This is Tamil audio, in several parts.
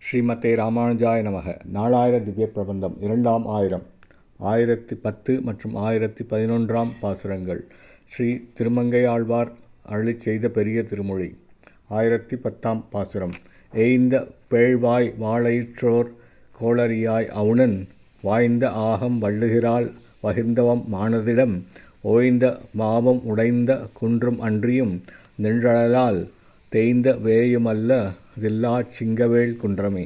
ஸ்ரீமதே ராமானுஜாய நமக. நாலாயிர திவ்ய பிரபந்தம் 2010 1010 மற்றும் 1011 பாசுரங்கள். ஸ்ரீ திருமங்கையாழ்வார் அருளிச் செய்த பெரிய திருமொழி. 1010 பாசுரம். ஏய்ந்த பேழ்வாய் வாளயிற்றோர் கோளரியாய் அவுணன் வாய்ந்த ஆகம் வள்ளுகிறாள் வகிர்ந்தவம் மானதிடம் ஓய்ந்த மாவம் உடைந்த குன்றும் அன்றியும் நின்றழலால் தேய்ந்த வேயுமல்ல தில்லாச் சிங்கவேள் குன்றமே.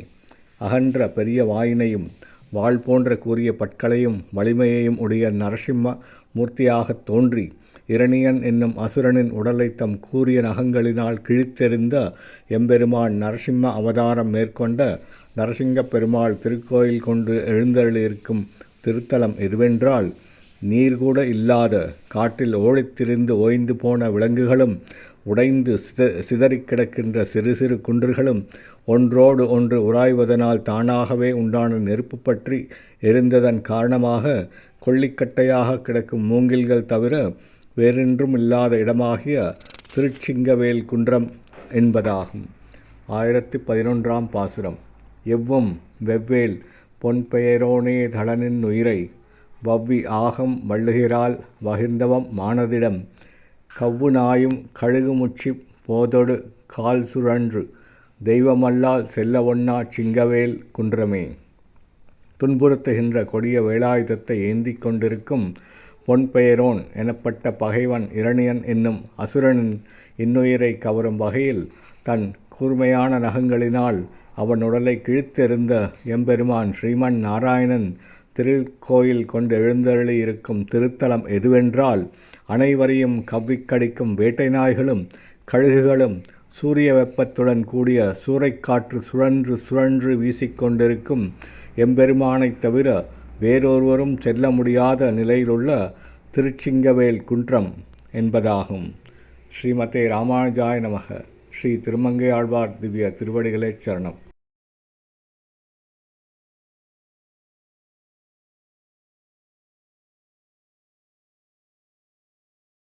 அகன்ற பெரிய வாயினையும் வாள் போன்ற கூறிய பற்களையும் வலிமையையும் உடைய நரசிம்ம மூர்த்தியாகத் தோன்றி இரணியன் என்னும் அசுரனின் உடலை தம் கூறிய நகங்களினால் கிழித்தெறிந்த எம்பெருமான் நரசிம்ம அவதாரம் மேற்கொண்ட நரசிங்கப் பெருமாள் திருக்கோயில் கொண்டு எழுந்தருளியிருக்கும் திருத்தலம் எதுவென்றால், நீர்கூட இல்லாத காட்டில் ஓடித்திரிந்து ஓய்ந்து போன விலங்குகளும் உடைந்து சிதறிக் கிடக்கின்ற சிறு சிறு குன்றுகளும் ஒன்றோடு ஒன்று உராய்வதனால் தானாகவே உண்டான நெருப்பு பற்றி எரிந்ததன் காரணமாக கொள்ளிக்கட்டையாக கிடக்கும் மூங்கில்கள் தவிர வேறென்றும் இல்லாத இடமாகிய திருச்சிங்கவேல் குன்றம் என்பதாகும். 1011 பாசுரம். எவ்வும் வெவ்வேல் பொன்பெயரோனே தளனின் உயிரை வவ்வி ஆகம் வள்ளுகிறாள் வகிர்ந்தவம் மானதிடம் கவ்வு நாயும் கழுகுமுச்சி போதொடு கால் சுழன்று தெய்வமல்லால் செல்ல ஒண்ணா சிங்கவேல் குன்றமே. துன்புறுத்துகின்ற கொடிய வேலாயுதத்தை ஏந்தி கொண்டிருக்கும் பொன்பெயரோன் எனப்பட்ட பகைவன் இரணியன் என்னும் அசுரனின் இன்னுயிரை கவரும் வகையில் தன் கூர்மையான நகங்களினால் அவன் உடலை கிழித்தெறிந்த எம்பெருமான் ஸ்ரீமன் நாராயணன் திருக்கோயில் கொண்டு எழுந்தருளி இருக்கும் திருத்தலம் எதுவென்றால், அனைவரையும் கவ்விக்கடிக்கும் வேட்டை நாய்களும் கழுகுகளும் சூரிய வெப்பத்துடன் கூடிய சூறைக்காற்று சுழன்று சுழன்று வீசிக்கொண்டிருக்கும் எம்பெருமானைத் தவிர வேறொருவரும் செல்ல முடியாத நிலையிலுள்ள திருச்சிங்கவேல் குன்றம் என்பதாகும். ஸ்ரீமதே ராமானுஜாய நமக. ஸ்ரீ திருமங்கையாழ்வார் திவ்ய திருவடிகளே சரணம்.